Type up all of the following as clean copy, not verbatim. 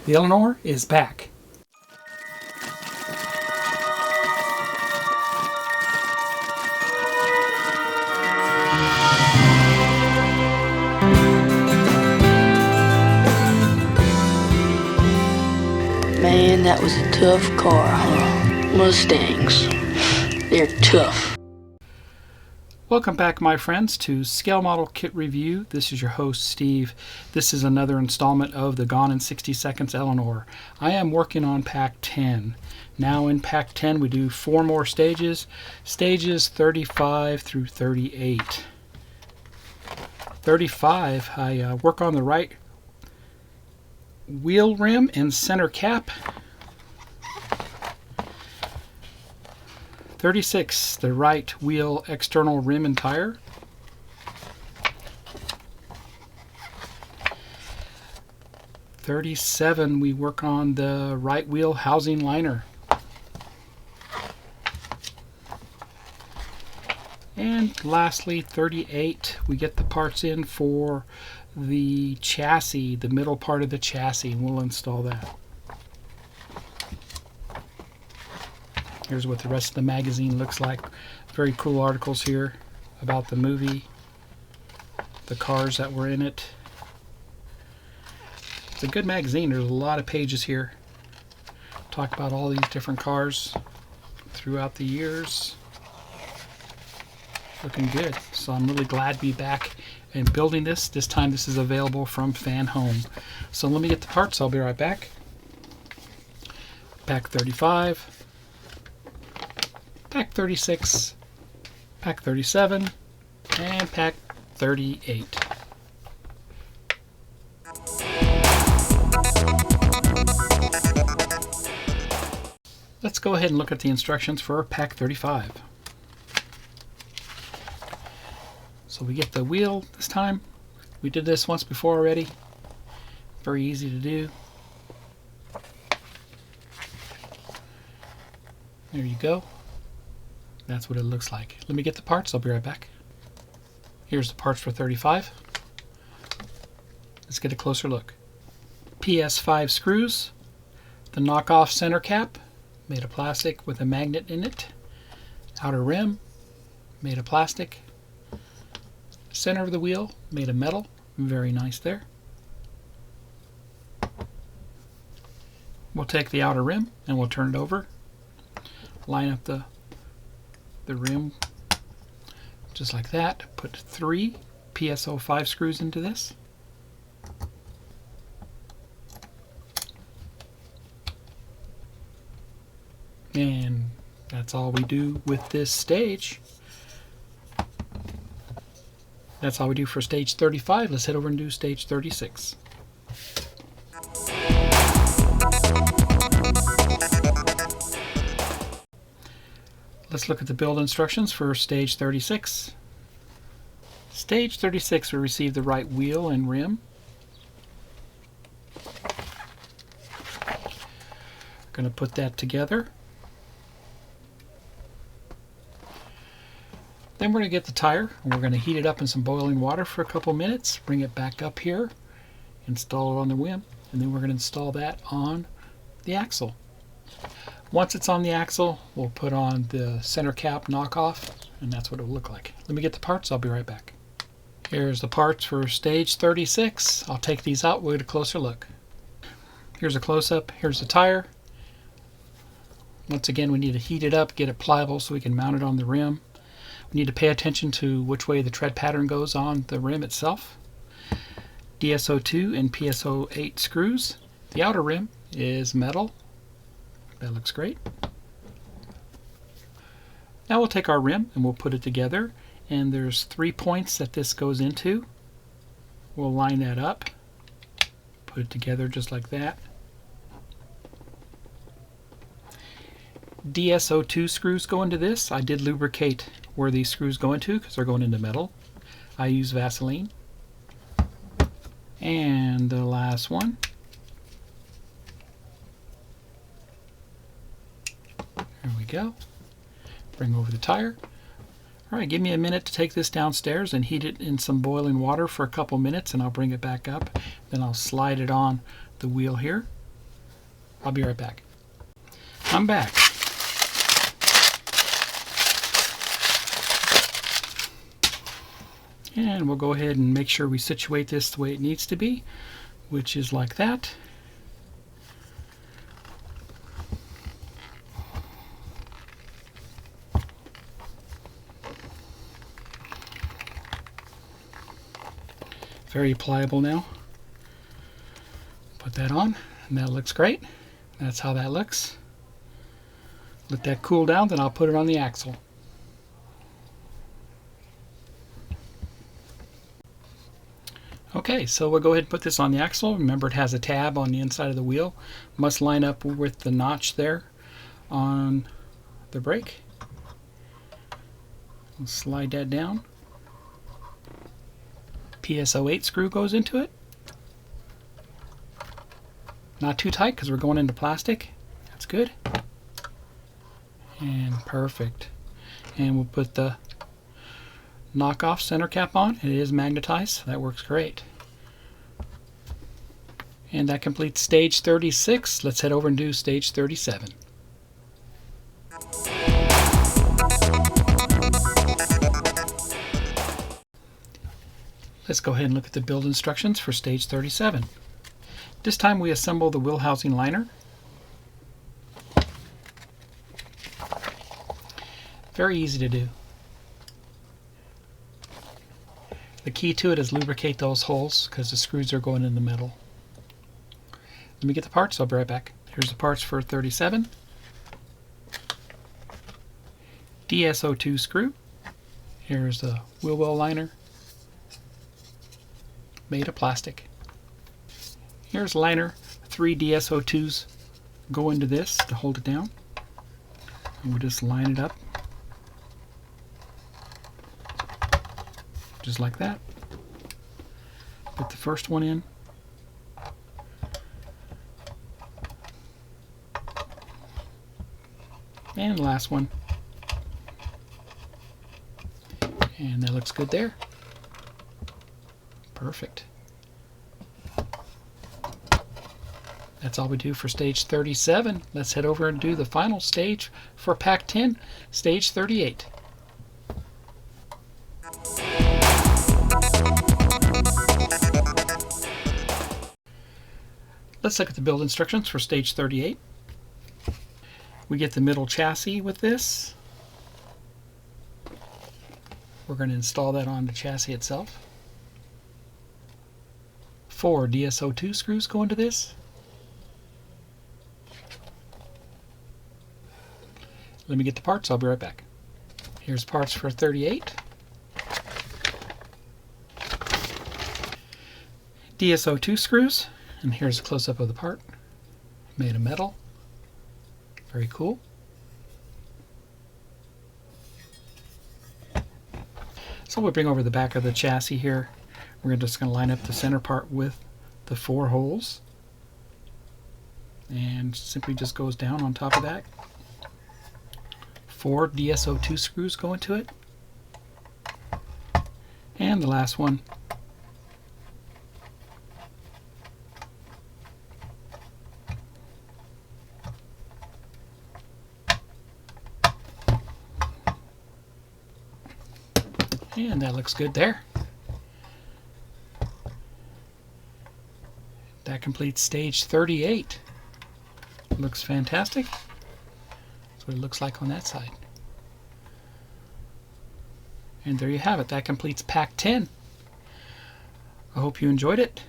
The Eleanor is back. Man, that was a tough car, huh? Mustangs. They're tough. Welcome back, my friends, to Scale Model Kit Review. This is your host, Steve. This is another installment of the Gone in 60 Seconds Eleanor. I am working on Pack 10. Now in Pack 10 we do 4 more stages. Stages 35 through 38. 35, I work on the right wheel rim and center cap. 36, the right wheel external rim and tire. 37, we work on the right wheel housing liner. And lastly, 38, we get the parts in for the chassis, the middle part of the chassis, and we'll install that. Here's what the rest of the magazine looks like. Very cool articles here about the movie, the cars that were in it. It's a good magazine. There's a lot of pages here. Talk about all these different cars throughout the years. Looking good. So I'm really glad to be back and building this. This time this is available from FanHome. So let me get the parts. I'll be right back. Pack 35. Pack 36, Pack 37, and Pack 38. Let's go ahead and look at the instructions for Pack 35. So we get the wheel this time. We did this once before already. Very easy to do. There you go. That's what it looks like. Let me get the parts. I'll be right back. Here's the parts for 35. Let's get a closer look. PS5 screws, the knockoff center cap, made of plastic with a magnet in it, outer rim, made of plastic, center of the wheel, made of metal, very nice there. We'll take the outer rim and we'll turn it over, line up the rim just like that. Put 3 PSO5 screws into this. And that's all we do with this stage. That's all we do for stage 35. Let's head over and do stage 36. Let's look at the build instructions for stage 36. Stage 36, we receive the right wheel and rim. Going to put that together. Then we're going to get the tire and we're going to heat it up in some boiling water for a couple minutes. Bring it back up here, install it on the rim, and then we're going to install that on the axle. Once it's on the axle, we'll put on the center cap knockoff, and that's what it will look like. Let me get the parts. I'll be right back. Here's the parts for stage 36. I'll take these out. We'll get a closer look. Here's a close-up. Here's the tire. Once again, we need to heat it up, get it pliable so we can mount it on the rim. We need to pay attention to which way the tread pattern goes on the rim itself. DSO2 and PSO8 screws. The outer rim is metal. That looks great. Now we'll take our rim and we'll put it together, and there's 3 points that this goes into. We'll line that up, put it together just like that. DSO2 screws go into this. I did lubricate where these screws go into because they're going into metal. I use Vaseline. And the last one. There we go. Bring over the tire. Alright, give me a minute to take this downstairs and heat it in some boiling water for a couple minutes, and I'll bring it back up. Then I'll slide it on the wheel here. I'll be right back. I'm back. And we'll go ahead and make sure we situate this the way it needs to be, which is like that. Very pliable now. Put that on, and that looks great. That's how that looks. Let that cool down, then I'll put it on the axle. Okay, so we'll go ahead and put this on the axle. Remember, it has a tab on the inside of the wheel. Must line up with the notch there on the brake. We'll slide that down. PSO8 screw goes into it. Not too tight because we're going into plastic. That's good. And perfect. And we'll put the knockoff center cap on. It is magnetized, so that works great. And that completes stage 36. Let's head over and do stage 37. Let's go ahead and look at the build instructions for stage 37. This time we assemble the wheel housing liner. Very easy to do. The key to it is lubricate those holes because the screws are going in the metal. Let me get the parts, I'll be right back. Here's the parts for 37. DSO2 screw. Here's the wheel well liner, made of plastic. Here's liner. 3 DSO2s go into this to hold it down. And we'll just line it up. Just like that. Put the first one in. And the last one. And that looks good there. Perfect. That's all we do for stage 37. Let's head over and do the final stage for pack 10, stage 38. Let's look at the build instructions for stage 38. We get the middle chassis with this. We're going to install that on the chassis itself. 4 DSO2 screws go into this. Let me get the parts, I'll be right back. Here's parts for 38. DSO2 screws, and here's a close-up of the part. Made of metal. Very cool. So we'll bring over the back of the chassis here. We're just going to line up the center part with the 4 holes. And simply just goes down on top of that. 4 DSO2 screws go into it. And the last one. And that looks good there. That completes stage 38. Looks fantastic. That's what it looks like on that side. And there you have it. That completes pack 10. I hope you enjoyed it.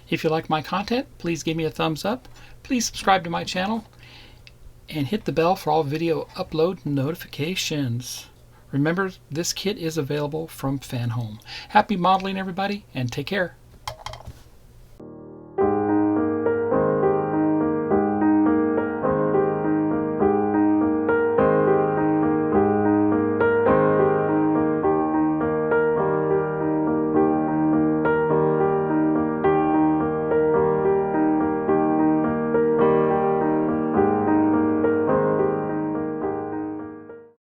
If you like my content, please give me a thumbs up. Please subscribe to my channel and hit the bell for all video upload notifications. Remember, this kit is available from FanHome. Happy modeling, everybody, and take care.